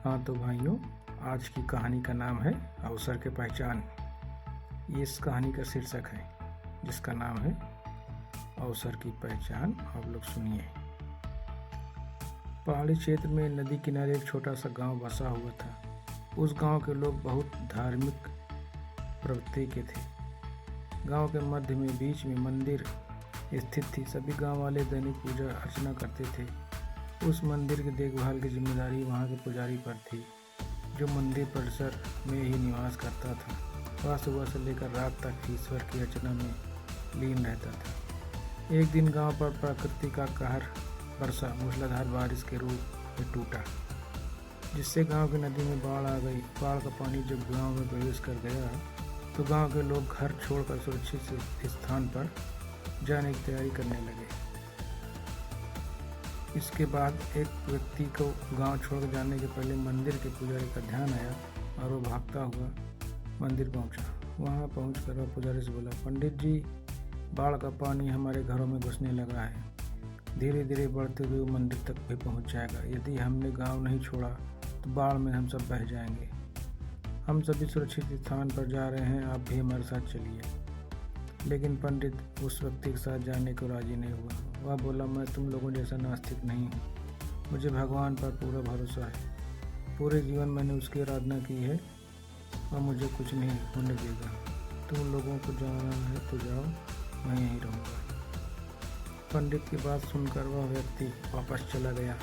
हाँ तो भाइयों, आज की कहानी का नाम है अवसर के पहचान। ये इस कहानी का शीर्षक है जिसका नाम है अवसर की पहचान। आप लोग सुनिए। पहाड़ी क्षेत्र में नदी किनारे एक छोटा सा गांव बसा हुआ था। उस गांव के लोग बहुत धार्मिक प्रवृत्ति के थे। गांव के मध्य में बीच में मंदिर स्थित थी। सभी गांव वाले दैनिक पूजा अर्चना करते थे। उस मंदिर की देखभाल की जिम्मेदारी वहाँ के पुजारी पर थी, जो मंदिर परिसर में ही निवास करता था। वह सुबह से लेकर रात तक ईश्वर की अर्चना में लीन रहता था। एक दिन गांव पर प्रकृति का कहर बरसा। मूसलाधार बारिश के रूप में टूटा, जिससे गांव की नदी में बाढ़ आ गई। बाढ़ का पानी जब गांव में प्रवेश कर गया तो गांव के लोग घर छोड़कर सुरक्षित स्थान पर जाने की तैयारी करने लगे। इसके बाद एक व्यक्ति को गांव छोड़कर जाने के पहले मंदिर के पुजारी का ध्यान आया और वो भागता हुआ मंदिर पहुंचा। वहां पहुंचकर वह पुजारी से बोला, पंडित जी, बाढ़ का पानी हमारे घरों में घुसने लगा है। धीरे धीरे बढ़ते हुए मंदिर तक भी पहुंच जाएगा। यदि हमने गांव नहीं छोड़ा तो बाढ़ में हम सब बह जाएंगे। हम सभी सुरक्षित स्थान पर जा रहे हैं, आप भी हमारे साथ चलिए। लेकिन पंडित उस व्यक्ति के साथ जाने को राजी नहीं हुआ। वह बोला, मैं तुम लोगों जैसा नास्तिक नहीं हूँ। मुझे भगवान पर पूरा भरोसा है। पूरे जीवन मैंने उसकी आराधना की है और मुझे कुछ नहीं होने देगा। तुम लोगों को जाना है तो जाओ, मैं यहीं रहूँगा। पंडित की बात सुनकर वह व्यक्ति वापस चला गया।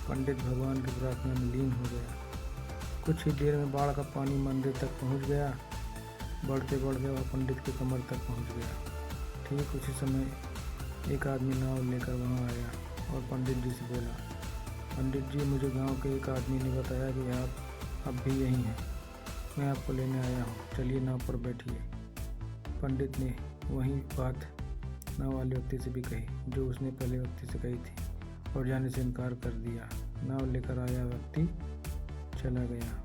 पंडित भगवान की प्रार्थना में लीन हो गया। कुछ ही देर में बाढ़ का पानी मंदिर तक पहुँच गया। बढ़ते बढ़ते वह पंडित की कमर तक पहुँच गया। ठीक उसी समय एक आदमी नाव लेकर वहाँ आया और पंडित जी से बोला, पंडित जी, मुझे गांव के एक आदमी ने बताया कि आप अब भी यहीं हैं। मैं आपको लेने आया हूँ, चलिए नाव पर बैठिए। पंडित ने वही बात नाव वाले व्यक्ति से भी कही जो उसने पहले व्यक्ति से कही थी और जाने से इनकार कर दिया। नाव लेकर आया व्यक्ति चला गया।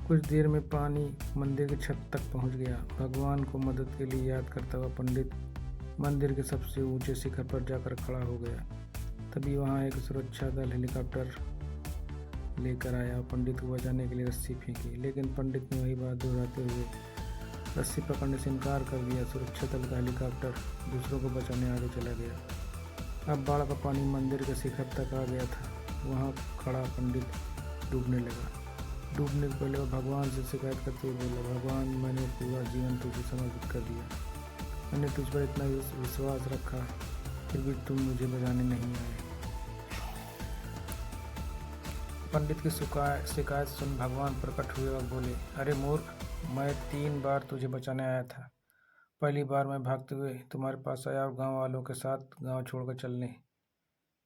कुछ देर में पानी मंदिर की छत तक पहुंच गया। भगवान को मदद के लिए याद करता हुआ पंडित मंदिर के सबसे ऊंचे शिखर पर जाकर खड़ा हो गया। तभी वहां एक सुरक्षा दल हेलीकॉप्टर लेकर आया और पंडित को बचाने के लिए रस्सी फेंकी। लेकिन पंडित ने वही बात दोहराते हुए रस्सी पकड़ने से इनकार कर दिया। सुरक्षा दल का हेलीकॉप्टर दूसरों को बचाने आगे चला गया। अब बाढ़ का पानी मंदिर के शिखर तक आ गया था। वहाँ खड़ा पंडित डूबने लगा। डूबने से पहले वह भगवान से शिकायत करते हुए बोला, भगवान, मैंने पूरा जीवन तुझे समर्पित कर दिया। मैंने तुझ पर इतना विश्वास रखा, फिर भी तुम मुझे बचाने नहीं आए। पंडित की शिकायत सुन भगवान प्रकट हुए और बोले, अरे मूर्ख, मैं 3 बार तुझे बचाने आया था। पहली बार मैं भागते हुए तुम्हारे पास आया और गांव वालों के साथ गांव छोड़कर चलने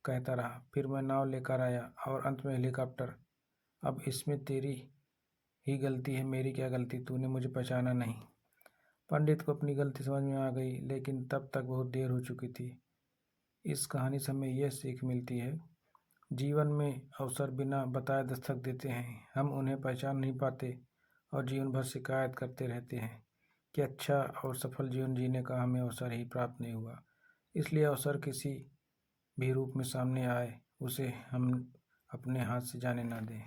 कहता रहा। फिर मैं नाव लेकर आया और अंत में हेलीकॉप्टर। अब इसमें तेरी ही गलती है, मेरी क्या गलती? तूने मुझे पहचाना नहीं। पंडित को अपनी गलती समझ में आ गई, लेकिन तब तक बहुत देर हो चुकी थी। इस कहानी से हमें यह सीख मिलती है, जीवन में अवसर बिना बताए दस्तक देते हैं। हम उन्हें पहचान नहीं पाते और जीवन भर शिकायत करते रहते हैं कि अच्छा और सफल जीवन जीने का हमें अवसर ही प्राप्त नहीं हुआ। इसलिए अवसर किसी भी रूप में सामने आए, उसे हम अपने हाथ से जाने ना दें।